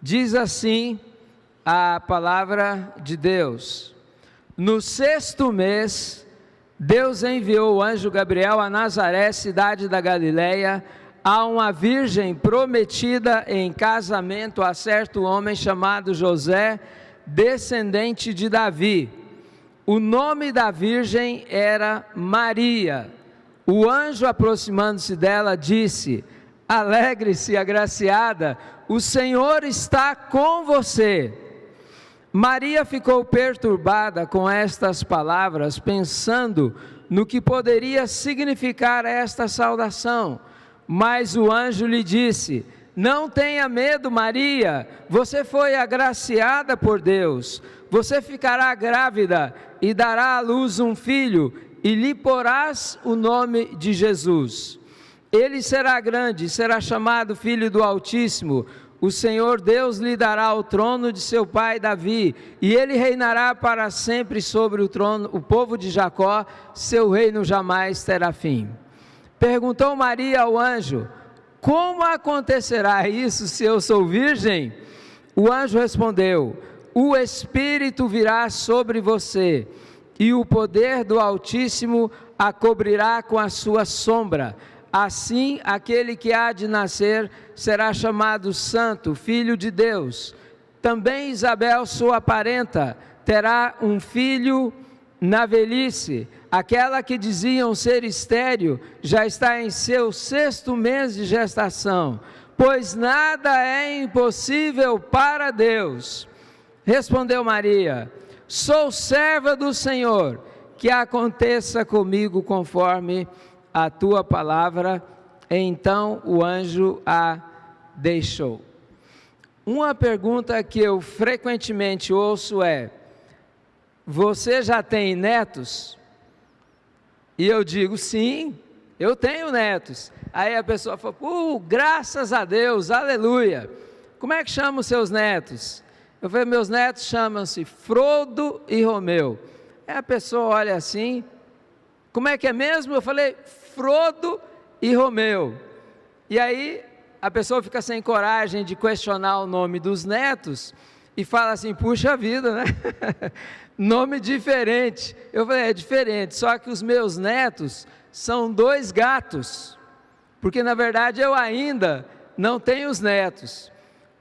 Diz assim a palavra de Deus: no 6º mês, Deus enviou o anjo Gabriel a Nazaré, cidade da Galileia, a uma virgem prometida em casamento a certo homem chamado José, descendente de Davi. O nome da virgem era Maria. O anjo, aproximando-se dela, disse: alegre-se, agraciada, o Senhor está com você. Maria ficou perturbada com estas palavras, pensando no que poderia significar esta saudação. Mas o anjo lhe disse: não tenha medo, Maria, você foi agraciada por Deus. Você ficará grávida e dará à luz um filho, e lhe porás o nome de Jesus. Ele será grande, será chamado Filho do Altíssimo. O Senhor Deus lhe dará o trono de seu pai Davi, e ele reinará para sempre sobre o trono, o povo de Jacó, seu reino jamais terá fim. Perguntou Maria ao anjo: como acontecerá isso se eu sou virgem? O anjo respondeu: o Espírito virá sobre você, e o poder do Altíssimo a cobrirá com a sua sombra. Assim, aquele que há de nascer será chamado Santo, Filho de Deus. Também Isabel, sua parenta, terá um filho na velhice. Aquela que diziam ser estéril já está em seu 6º mês de gestação, pois nada é impossível para Deus. Respondeu Maria: sou serva do Senhor, que aconteça comigo conforme a tua palavra. Então o anjo a deixou. Uma pergunta que eu frequentemente ouço é: você já tem netos? E eu digo: sim, eu tenho netos. Aí a pessoa fala: graças a Deus, aleluia. Como é que chamam os seus netos? Eu falei: meus netos chamam-se Frodo e Romeu. Aí a pessoa olha assim: como é que é mesmo? Eu falei: Frodo e Romeu. E aí a pessoa fica sem coragem de questionar o nome dos netos e fala assim: puxa vida, né? Nome diferente. Eu falei: é diferente, só que os meus netos são 2 gatos, porque na verdade eu ainda não tenho os netos.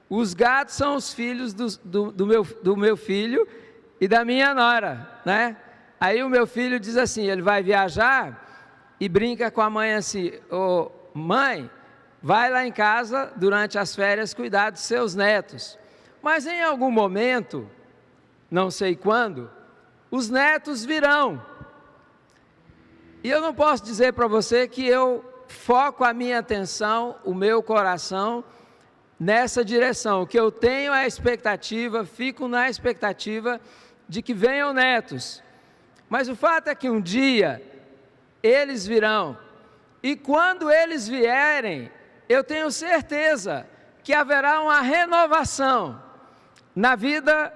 Os gatos são os filhos do meu filho e da minha nora, né? Aí o meu filho diz assim, ele vai viajar e brinca com a mãe assim: ô mãe, vai lá em casa durante as férias cuidar dos seus netos. Mas em algum momento, não sei quando, os netos virão. E eu não posso dizer para você que eu foco a minha atenção, o meu coração, nessa direção. O que eu tenho é a expectativa, fico na expectativa de que venham netos. Mas o fato é que um dia eles virão. E quando eles vierem, eu tenho certeza que haverá uma renovação na vida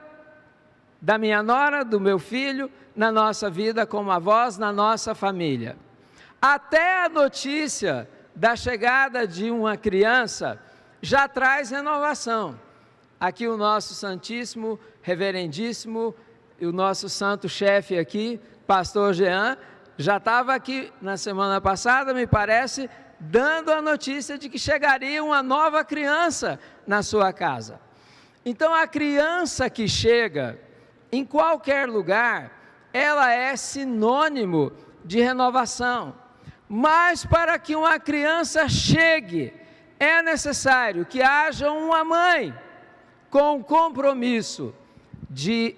da minha nora, do meu filho, na nossa vida como avós, na nossa família. Até a notícia da chegada de uma criança já traz renovação. Aqui o nosso santíssimo, reverendíssimo, e o nosso santo chefe aqui, pastor Jean, já estava aqui na semana passada, me parece, dando a notícia de que chegaria uma nova criança na sua casa. Então a criança que chega em qualquer lugar, ela é sinônimo de renovação. Mas para que uma criança chegue, é necessário que haja uma mãe com compromisso de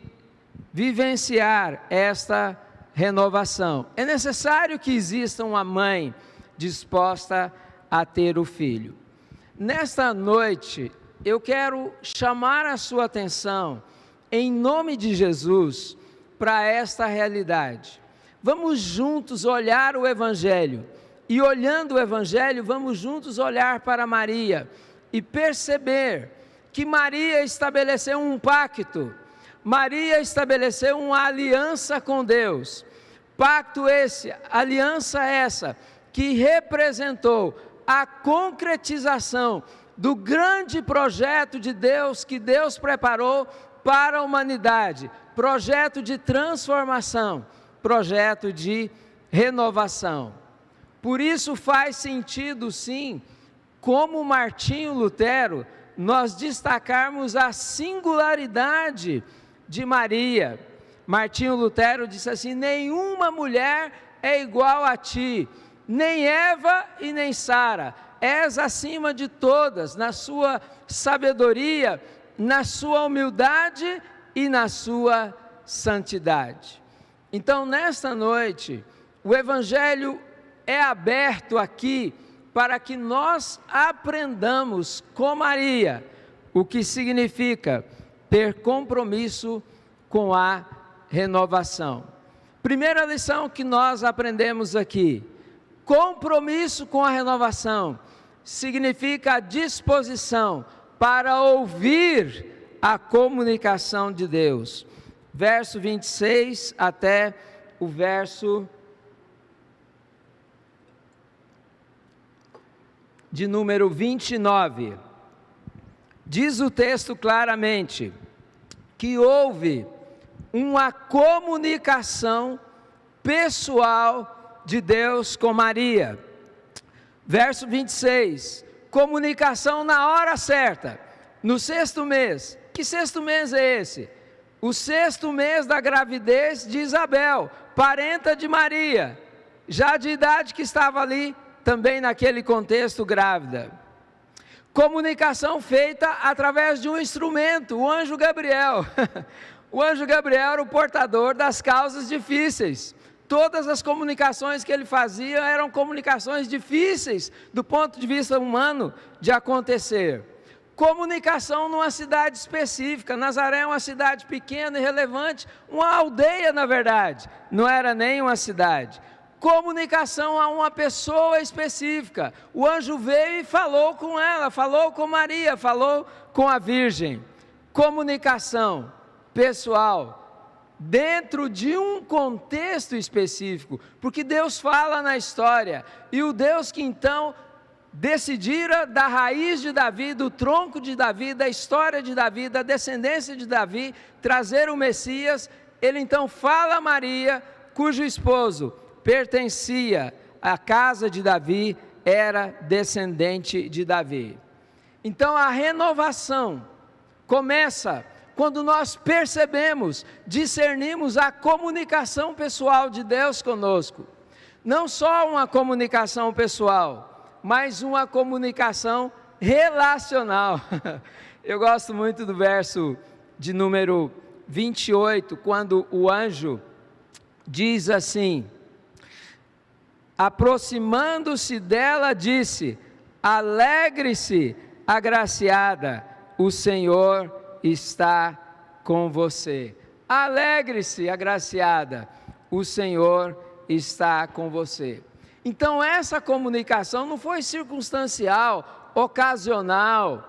vivenciar esta renovação. É necessário que exista uma mãe disposta a ter o filho. Nesta noite, eu quero chamar a sua atenção, em nome de Jesus, para esta realidade. Vamos juntos olhar o Evangelho, e olhando o Evangelho, vamos juntos olhar para Maria, e perceber que Maria estabeleceu um pacto, Maria estabeleceu uma aliança com Deus, pacto esse, aliança essa, que representou a concretização do grande projeto de Deus que Deus preparou para a humanidade, projeto de transformação, projeto de renovação. Por isso faz sentido, sim, como Martinho Lutero, nós destacarmos a singularidade de Maria. Martinho Lutero disse assim: nenhuma mulher é igual a ti, nem Eva e nem Sara, és acima de todas, na sua sabedoria, na sua humildade e na sua santidade. Então, nesta noite, o Evangelho é aberto aqui para que nós aprendamos com Maria o que significa ter compromisso com a renovação. Primeira lição que nós aprendemos aqui: compromisso com a renovação significa a disposição para ouvir a comunicação de Deus. Verso 26 até o verso de número 29. Diz o texto claramente que houve uma comunicação pessoal de Deus com Maria. Verso 26, comunicação na hora certa, no 6º mês. Que 6º mês é esse? O 6º mês da gravidez de Isabel, parenta de Maria, já de idade, que estava ali também naquele contexto grávida. Comunicação feita através de um instrumento, o anjo Gabriel. O anjo Gabriel era o portador das causas difíceis. Todas as comunicações que ele fazia eram comunicações difíceis do ponto de vista humano de acontecer. Comunicação numa cidade específica. Nazaré é uma cidade pequena e irrelevante, uma aldeia na verdade, não era nem uma cidade. Comunicação a uma pessoa específica. O anjo veio e falou com ela, falou com Maria, falou com a Virgem. Comunicação pessoal, dentro de um contexto específico, porque Deus fala na história, e o Deus que então decidira da raiz de Davi, do tronco de Davi, da história de Davi, da descendência de Davi, trazer o Messias, ele então fala a Maria, cujo esposo pertencia à casa de Davi, era descendente de Davi. Então a renovação começa quando nós percebemos, discernimos a comunicação pessoal de Deus conosco. Não só uma comunicação pessoal, mas uma comunicação relacional. Eu gosto muito do verso de número 28, quando o anjo diz assim: aproximando-se dela, disse: alegre-se, agraciada, o Senhor está com você. Alegre-se, agraciada, o Senhor está com você. Então essa comunicação não foi circunstancial, ocasional,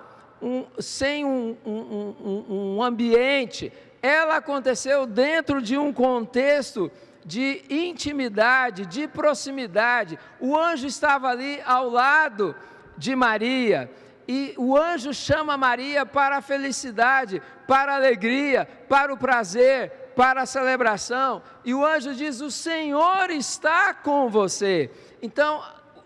sem um ambiente. Ela aconteceu dentro de um contexto de intimidade, de proximidade. O anjo estava ali ao lado de Maria, e o anjo chama Maria para a felicidade, para a alegria, para o prazer, para a celebração, e o anjo diz: o Senhor está com você. Então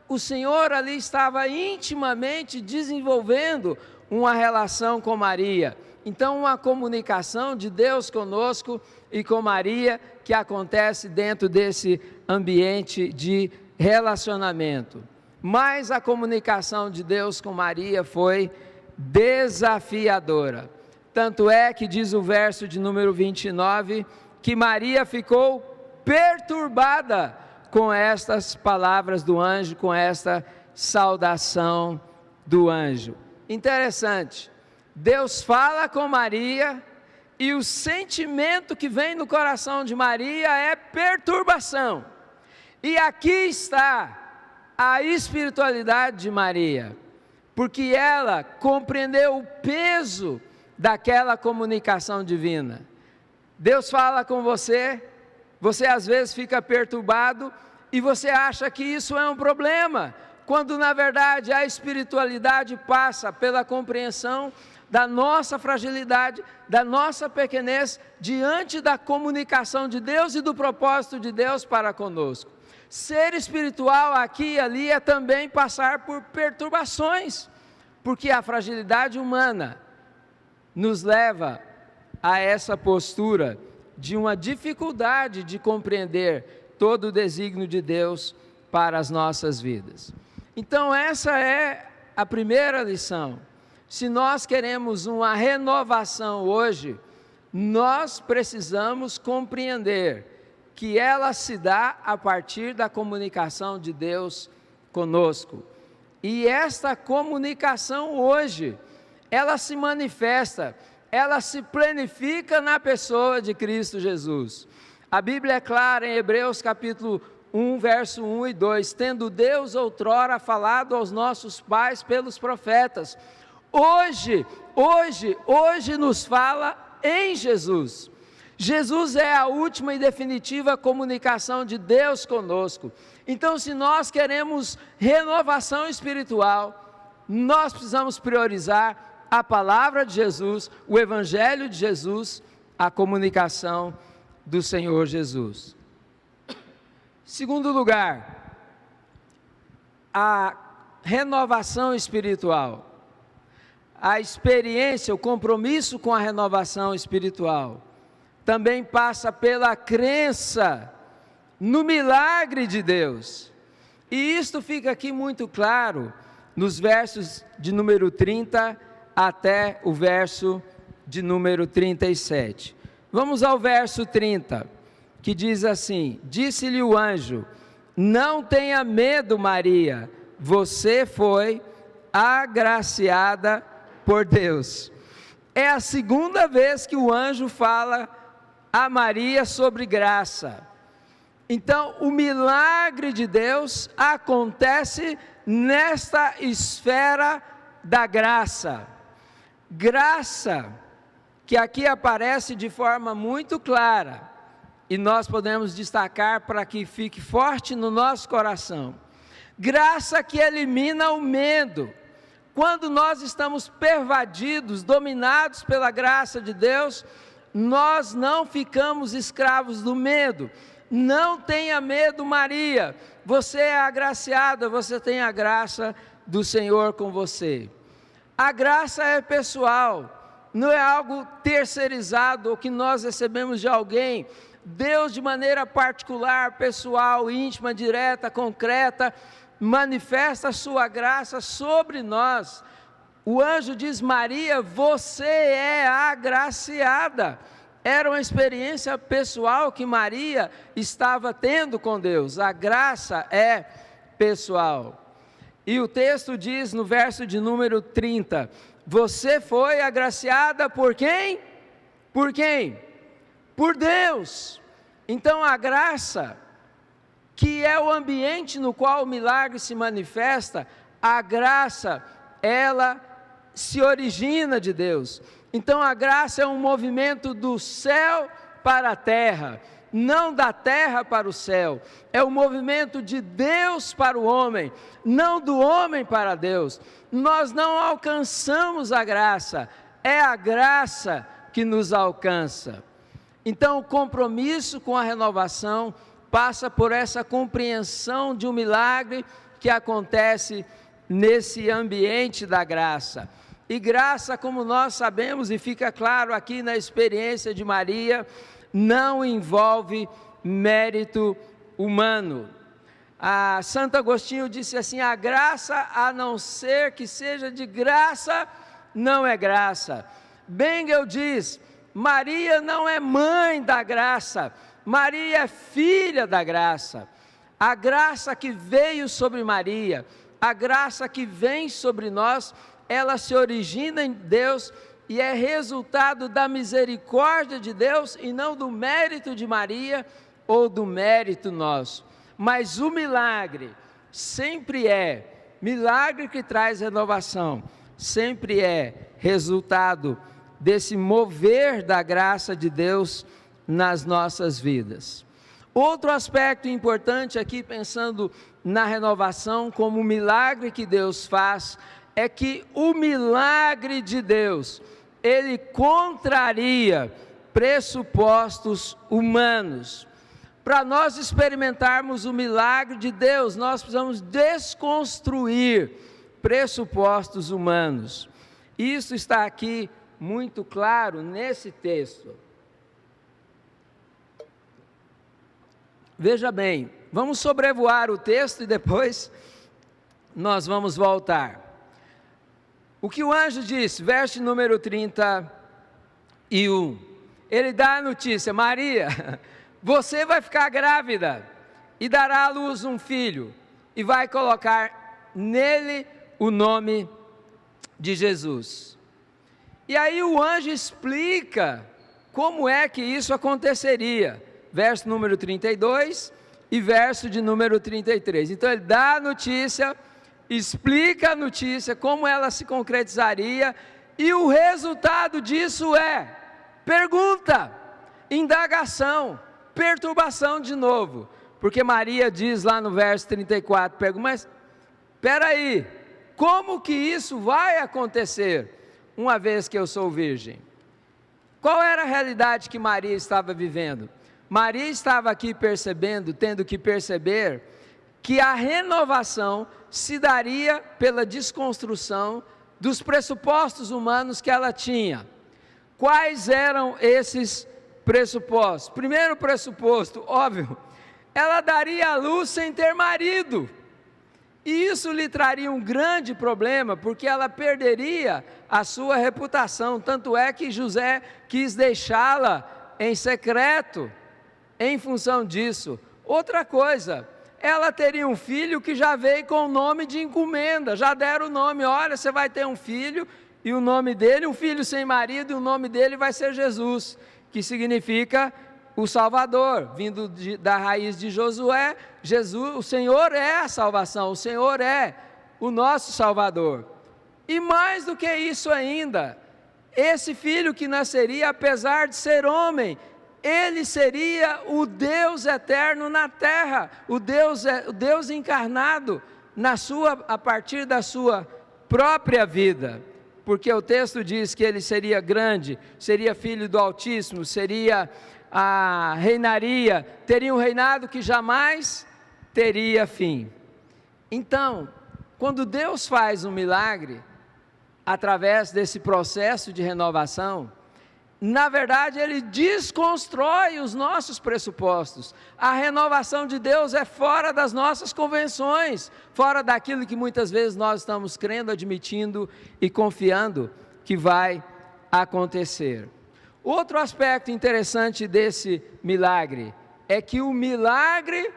o Senhor ali estava intimamente desenvolvendo uma relação com Maria. Então uma comunicação de Deus conosco e com Maria, que acontece dentro desse ambiente de relacionamento. Mas a comunicação de Deus com Maria foi desafiadora. Tanto é que diz o verso de número 29, que Maria ficou perturbada com estas palavras do anjo, com esta saudação do anjo. Interessante, Deus fala com Maria, e o sentimento que vem no coração de Maria é perturbação. E aqui está a espiritualidade de Maria, porque ela compreendeu o peso daquela comunicação divina. Deus fala com você, você às vezes fica perturbado, e você acha que isso é um problema, quando na verdade a espiritualidade passa pela compreensão da nossa fragilidade, da nossa pequenez, diante da comunicação de Deus e do propósito de Deus para conosco. Ser espiritual aqui e ali é também passar por perturbações, porque a fragilidade humana nos leva a essa postura de uma dificuldade de compreender todo o desígnio de Deus para as nossas vidas. Então essa é a primeira lição. Se nós queremos uma renovação hoje, nós precisamos compreender que ela se dá a partir da comunicação de Deus conosco. E esta comunicação hoje, ela se manifesta, ela se planifica na pessoa de Cristo Jesus. A Bíblia é clara em Hebreus capítulo 1, verso 1 e 2, tendo Deus outrora falado aos nossos pais pelos profetas, hoje nos fala em Jesus. Jesus é a última e definitiva comunicação de Deus conosco. Então, se nós queremos renovação espiritual, nós precisamos priorizar a palavra de Jesus, o Evangelho de Jesus, a comunicação do Senhor Jesus. Segundo lugar, a renovação espiritual. A experiência, o compromisso com a renovação espiritual também passa pela crença no milagre de Deus. E isto fica aqui muito claro nos versos de número 30 até o verso de número 37. Vamos ao verso 30, que diz assim: disse-lhe o anjo, não tenha medo, Maria, você foi agraciada por Deus. É a segunda vez que o anjo fala a Maria sobre graça. Então, o milagre de Deus acontece nesta esfera da graça. Graça, que aqui aparece de forma muito clara, e nós podemos destacar para que fique forte no nosso coração. Graça que elimina o medo. Quando nós estamos pervadidos, dominados pela graça de Deus, nós não ficamos escravos do medo. Não tenha medo, Maria, você é agraciada, você tem a graça do Senhor com você. A graça é pessoal, não é algo terceirizado ou que nós recebemos de alguém. Deus, de maneira particular, pessoal, íntima, direta, concreta, manifesta a sua graça sobre nós. O anjo diz: Maria, você é agraciada. Era uma experiência pessoal que Maria estava tendo com Deus. A graça é pessoal. E o texto diz no verso de número 30, você foi agraciada por quem? Por quem? Por Deus. Então a graça, que é o ambiente no qual o milagre se manifesta, a graça, ela se origina de Deus. Então a graça é um movimento do céu para a terra, não da terra para o céu. É o movimento de Deus para o homem, não do homem para Deus. Nós não alcançamos a graça, é a graça que nos alcança. Então o compromisso com a renovação passa por essa compreensão de um milagre que acontece nesse ambiente da graça. E graça, como nós sabemos, e fica claro aqui na experiência de Maria, não envolve mérito humano. Santo Agostinho disse assim: a graça, a não ser que seja de graça, não é graça. Bengel diz: Maria não é mãe da graça, Maria é filha da graça. A graça que veio sobre Maria, a graça que vem sobre nós, ela se origina em Deus e é resultado da misericórdia de Deus e não do mérito de Maria ou do mérito nosso. Mas o milagre sempre é, milagre que traz renovação, sempre é resultado desse mover da graça de Deus nas nossas vidas. Outro aspecto importante aqui, pensando na renovação, como o milagre que Deus faz, é que o milagre de Deus, ele contraria pressupostos humanos. Para nós experimentarmos o milagre de Deus, nós precisamos desconstruir pressupostos humanos. Isso está aqui muito claro nesse texto. Veja bem, vamos sobrevoar o texto e depois nós vamos voltar. O que o anjo disse, verso número 31, ele dá a notícia: Maria, você vai ficar grávida e dará à luz um filho e vai colocar nele o nome de Jesus. E aí o anjo explica como é que isso aconteceria, verso número 32 e verso de número 33. Então ele dá a notícia, explica a notícia, como ela se concretizaria, e o resultado disso é pergunta, indagação, perturbação de novo, porque Maria diz lá no verso 34, pergunta, mas espera aí, como que isso vai acontecer, uma vez que eu sou virgem? Qual era a realidade que Maria estava vivendo? Maria estava aqui percebendo, tendo que perceber, que a renovação se daria pela desconstrução dos pressupostos humanos que ela tinha. Quais eram esses pressupostos? Primeiro pressuposto, óbvio, ela daria à luz sem ter marido, e isso lhe traria um grande problema, porque ela perderia a sua reputação, tanto é que José quis deixá-la em secreto, em função disso. Outra coisa, ela teria um filho que já veio com o nome de encomenda, já deram o nome, olha, você vai ter um filho, e o nome dele, um filho sem marido, e o nome dele vai ser Jesus, que significa o Salvador, vindo da raiz de Josué. Jesus, o Senhor é a salvação, o Senhor é o nosso Salvador. E mais do que isso ainda, esse filho que nasceria, apesar de ser homem, ele seria o Deus eterno na terra, o Deus encarnado a partir da sua própria vida, porque o texto diz que ele seria grande, seria filho do Altíssimo, reinaria, teria um reinado que jamais teria fim. Então, quando Deus faz um milagre, através desse processo de renovação, na verdade Ele desconstrói os nossos pressupostos. A renovação de Deus é fora das nossas convenções, fora daquilo que muitas vezes nós estamos crendo, admitindo e confiando que vai acontecer. Outro aspecto interessante desse milagre é que o milagre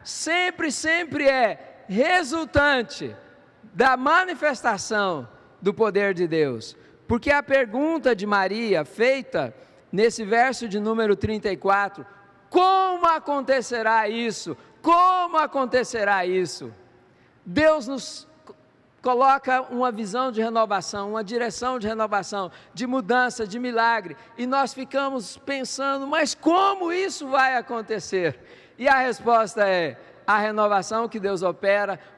sempre é resultante da manifestação do poder de Deus. Porque a pergunta de Maria, feita nesse verso de número 34, como acontecerá isso? Como acontecerá isso? Deus nos coloca uma visão de renovação, uma direção de renovação, de mudança, de milagre, e nós ficamos pensando, mas como isso vai acontecer? E a resposta é: a renovação que Deus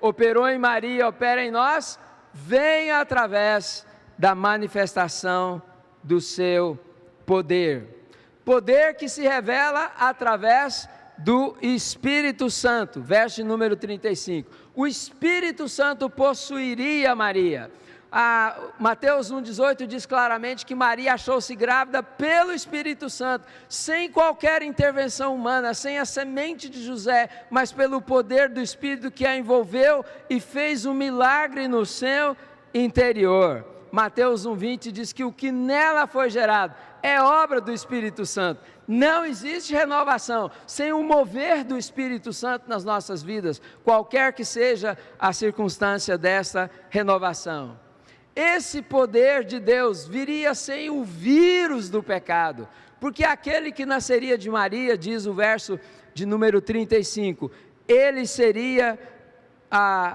operou em Maria, opera em nós, vem através da manifestação do seu poder. Poder que se revela através do Espírito Santo, verso número 35. O Espírito Santo possuiria Maria. Mateus 1,18 diz claramente que Maria achou-se grávida pelo Espírito Santo, sem qualquer intervenção humana, sem a semente de José, mas pelo poder do Espírito que a envolveu e fez um milagre no seu interior. Mateus 1,20 diz que o que nela foi gerado é obra do Espírito Santo. Não existe renovação sem o mover do Espírito Santo nas nossas vidas, qualquer que seja a circunstância dessa renovação. Esse poder de Deus viria sem o vírus do pecado, porque aquele que nasceria de Maria, diz o verso de número 35, ele seria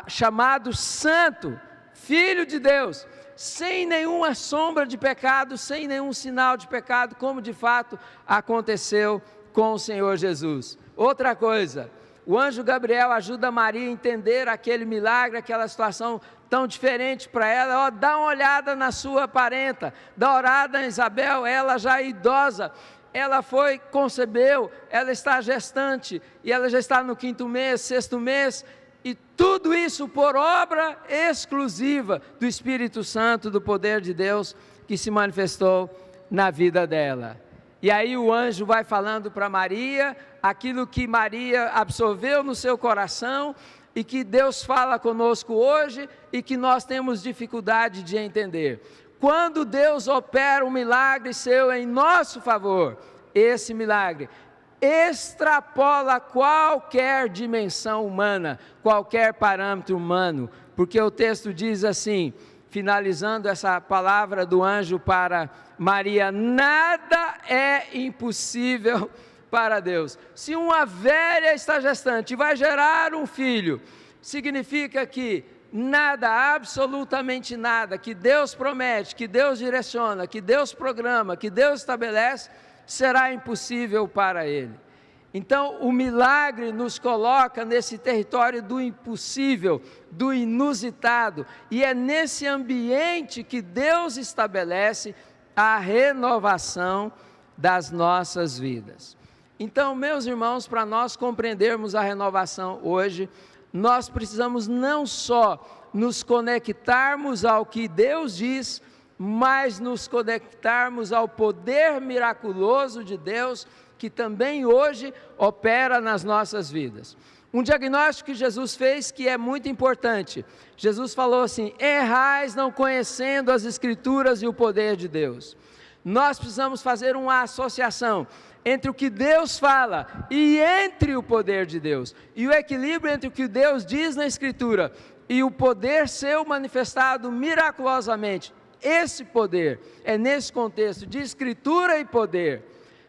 chamado Santo, Filho de Deus, sem nenhuma sombra de pecado, sem nenhum sinal de pecado, como de fato aconteceu com o Senhor Jesus. Outra coisa, O anjo Gabriel ajuda Maria a entender aquele milagre, aquela situação tão diferente para ela. Dá uma olhada na sua parenta, dá uma olhada em Isabel, ela já é idosa, ela concebeu, ela está gestante, e ela já está no 5º mês, 6º mês, e tudo isso por obra exclusiva do Espírito Santo, do poder de Deus, que se manifestou na vida dela. E aí o anjo vai falando para Maria, aquilo que Maria absorveu no seu coração, e que Deus fala conosco hoje, e que nós temos dificuldade de entender. Quando Deus opera um milagre seu em nosso favor, esse milagre extrapola qualquer dimensão humana, qualquer parâmetro humano, porque o texto diz assim, finalizando essa palavra do anjo para Maria: nada é impossível para Deus. Se uma velha está gestante e vai gerar um filho, significa que nada, absolutamente nada, que Deus promete, que Deus direciona, que Deus programa, que Deus estabelece, será impossível para Ele. Então, o milagre nos coloca nesse território do impossível, do inusitado, e é nesse ambiente que Deus estabelece a renovação das nossas vidas. Então, meus irmãos, para nós compreendermos a renovação hoje, nós precisamos não só nos conectarmos ao que Deus diz, mas nos conectarmos ao poder miraculoso de Deus, que também hoje opera nas nossas vidas. Um diagnóstico que Jesus fez que é muito importante. Jesus falou assim: errais não conhecendo as Escrituras e o poder de Deus. Nós precisamos fazer uma associação entre o que Deus fala e entre o poder de Deus, e o equilíbrio entre o que Deus diz na Escritura e o poder seu manifestado miraculosamente. Esse poder é nesse contexto de Escritura e poder,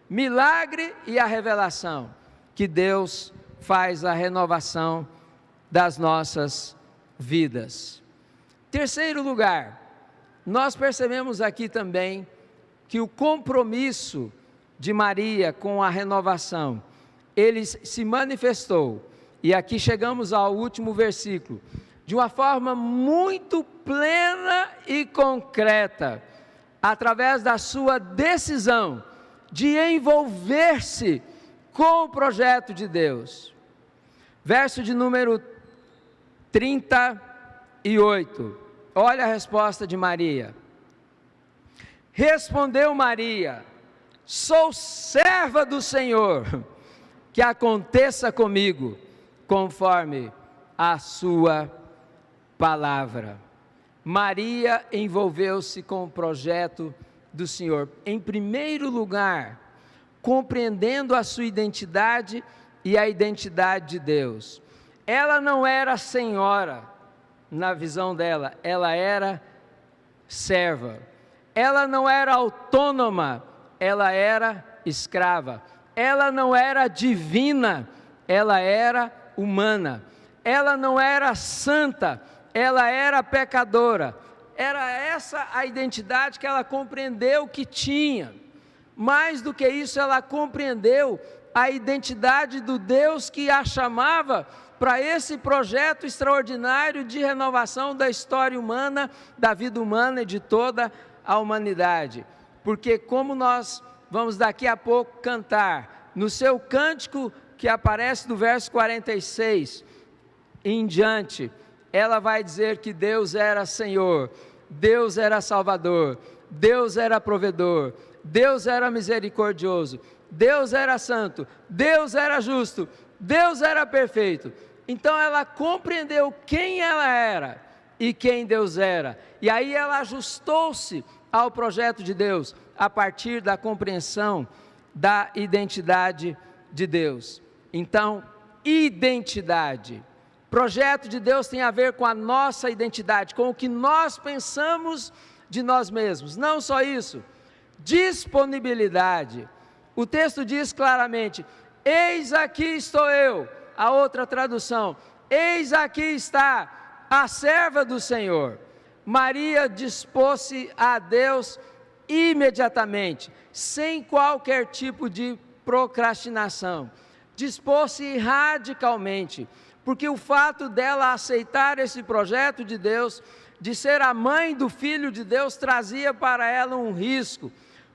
milagre e a revelação, que Deus faz a renovação das nossas vidas. Terceiro lugar, nós percebemos aqui também que o compromisso de Maria com a renovação, ele se manifestou, e aqui chegamos ao último versículo, de uma forma muito plena e concreta, através da sua decisão de envolver-se com o projeto de Deus. Verso de número 38, olha a resposta de Maria. Respondeu Maria: sou serva do Senhor, que aconteça comigo conforme a sua palavra. Maria envolveu-se com o projeto do Senhor, em primeiro lugar, compreendendo a sua identidade e a identidade de Deus. Ela não era senhora, na visão dela, ela era serva. Ela não era autônoma, ela era escrava. Ela não era divina, ela era humana. Ela não era santa, ela era pecadora. Era essa a identidade que ela compreendeu que tinha. Mais do que isso, ela compreendeu a identidade do Deus que a chamava para esse projeto extraordinário de renovação da história humana, da vida humana e de toda a humanidade. Porque, como nós vamos daqui a pouco cantar, no seu cântico que aparece do verso 46 em diante, ela vai dizer que Deus era Senhor, Deus era Salvador, Deus era provedor, Deus era misericordioso, Deus era santo, Deus era justo, Deus era perfeito. Então ela compreendeu quem ela era e quem Deus era, e aí ela ajustou-se ao projeto de Deus, a partir da compreensão da identidade de Deus. Então, identidade. Projeto de Deus tem a ver com a nossa identidade, com o que nós pensamos de nós mesmos. Não só isso, disponibilidade. O texto diz claramente: eis aqui estou eu. A outra tradução: eis aqui está a serva do Senhor. Maria dispôs-se a Deus imediatamente, sem qualquer tipo de procrastinação. dispôs-se radicalmente, porque o fato dela aceitar esse projeto de Deus, de ser a mãe do Filho de Deus, trazia para ela um risco,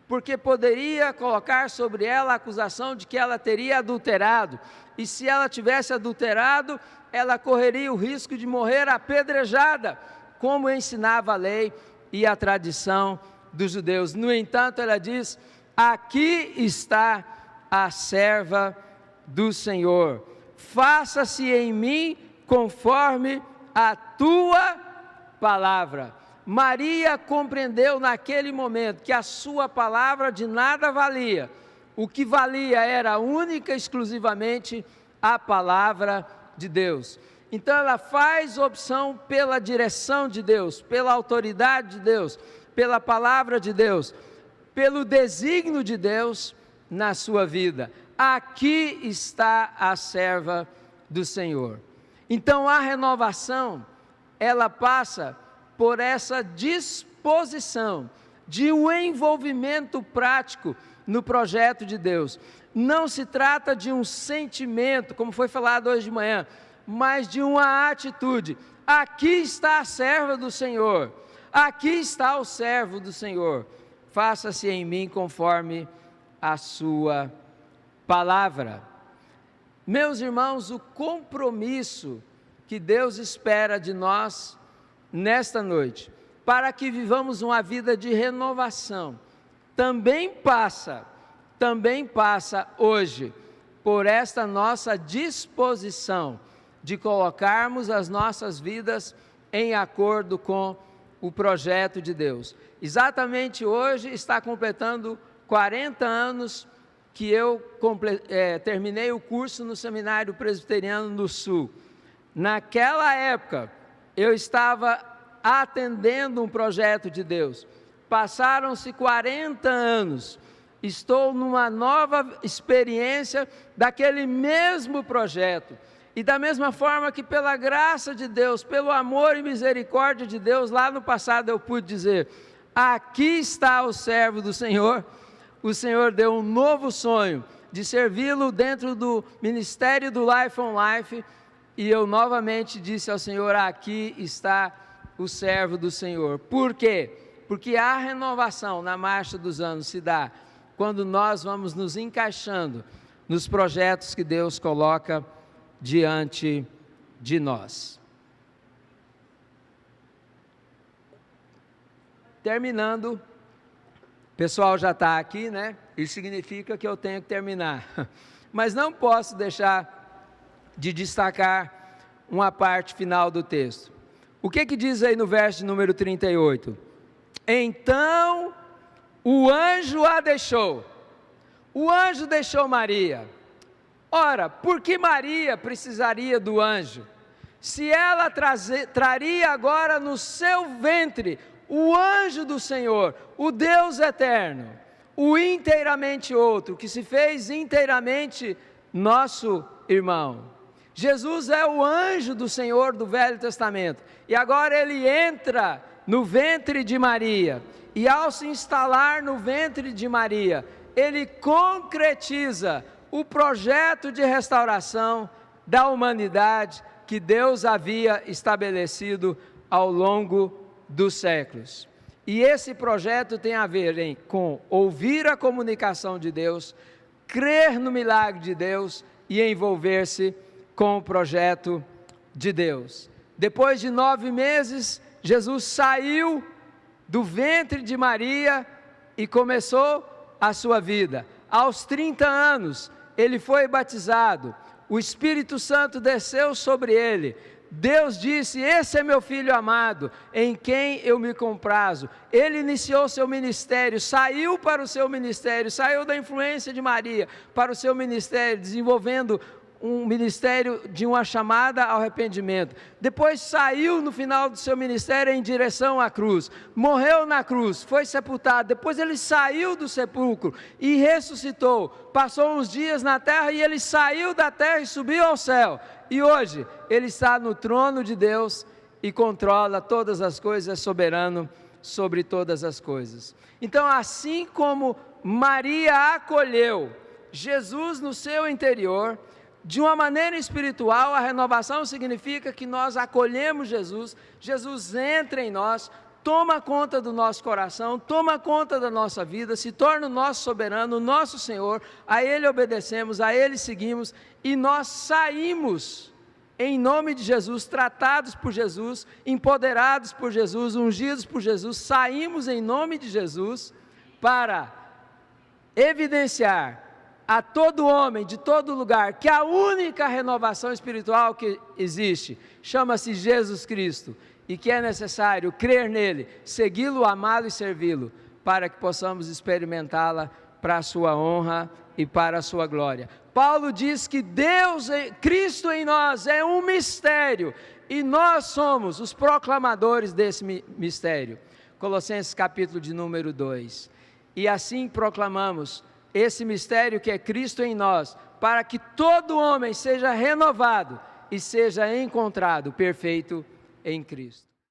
porque poderia colocar sobre ela a acusação de que ela teria adulterado, e se ela tivesse adulterado, ela correria o risco de morrer apedrejada, como ensinava a lei e a tradição dos judeus. No entanto, ela diz: aqui está a serva do Senhor, faça-se em mim conforme a tua palavra. Maria compreendeu naquele momento que a sua palavra de nada valia, o que valia era única e exclusivamente a palavra de Deus. Então ela faz opção pela direção de Deus, pela autoridade de Deus, pela palavra de Deus, pelo desígnio de Deus na sua vida. Aqui está a serva do Senhor. Então a renovação, ela passa por essa disposição de um envolvimento prático no projeto de Deus. Não se trata de um sentimento, como foi falado hoje de manhã, mas de uma atitude. Aqui está a serva do Senhor, aqui está o servo do Senhor, faça-se em mim conforme a sua palavra. Meus irmãos, o compromisso que Deus espera de nós nesta noite, para que vivamos uma vida de renovação, também passa hoje por esta nossa disposição de colocarmos as nossas vidas em acordo com o projeto de Deus. Exatamente hoje está completando 40 anos que eu terminei o curso no Seminário Presbiteriano do Sul. Naquela época, eu estava atendendo um projeto de Deus. Passaram-se 40 anos, estou numa nova experiência daquele mesmo projeto. E da mesma forma que pela graça de Deus, pelo amor e misericórdia de Deus, lá no passado eu pude dizer: aqui está o servo do Senhor. O Senhor deu um novo sonho de servi-lo dentro do ministério do Life on Life, e eu novamente disse ao Senhor: aqui está o servo do Senhor. Por quê? Porque a renovação na marcha dos anos se dá quando nós vamos nos encaixando nos projetos que Deus coloca diante de nós. Terminando, o pessoal já está aqui, né? Isso significa que eu tenho que terminar. Mas não posso deixar de destacar uma parte final do texto. O que diz aí no verso número 38? Então o anjo a deixou. O anjo deixou Maria. Ora, por que Maria precisaria do anjo? Se ela traria agora no seu ventre o anjo do Senhor, o Deus eterno, o inteiramente outro, que se fez inteiramente nosso irmão. Jesus é o anjo do Senhor do Velho Testamento, e agora ele entra no ventre de Maria, e ao se instalar no ventre de Maria, ele concretiza o projeto de restauração da humanidade que Deus havia estabelecido ao longo dos séculos. E esse projeto tem a ver com ouvir a comunicação de Deus, crer no milagre de Deus e envolver-se com o projeto de Deus. Depois de 9 meses, Jesus saiu do ventre de Maria e começou a sua vida. Aos 30 anos, ele foi batizado, o Espírito Santo desceu sobre ele. Deus disse: esse é meu filho amado, em quem eu me comprazo. Ele iniciou seu ministério, saiu para o seu ministério, saiu da influência de Maria para o seu ministério, desenvolvendo um ministério de uma chamada ao arrependimento. Depois saiu no final do seu ministério em direção à cruz, morreu na cruz, foi sepultado. Depois ele saiu do sepulcro e ressuscitou, passou uns dias na terra e ele saiu da terra e subiu ao céu. E hoje ele está no trono de Deus e controla todas as coisas, é soberano sobre todas as coisas. Então, assim como Maria acolheu Jesus no seu interior. De uma maneira espiritual, a renovação significa que nós acolhemos Jesus, Jesus entra em nós, toma conta do nosso coração, toma conta da nossa vida, se torna o nosso soberano, o nosso Senhor, a Ele obedecemos, a Ele seguimos, e nós saímos em nome de Jesus, tratados por Jesus, empoderados por Jesus, ungidos por Jesus, saímos em nome de Jesus para evidenciar a todo homem, de todo lugar, que a única renovação espiritual que existe chama-se Jesus Cristo, e que é necessário crer nele, segui-lo, amá-lo e servi-lo, para que possamos experimentá-la para a sua honra e para a sua glória. Paulo diz que Deus, Cristo em nós é um mistério, e nós somos os proclamadores desse mistério. Colossenses capítulo de número 2. E assim proclamamos esse mistério que é Cristo em nós, para que todo homem seja renovado e seja encontrado perfeito em Cristo.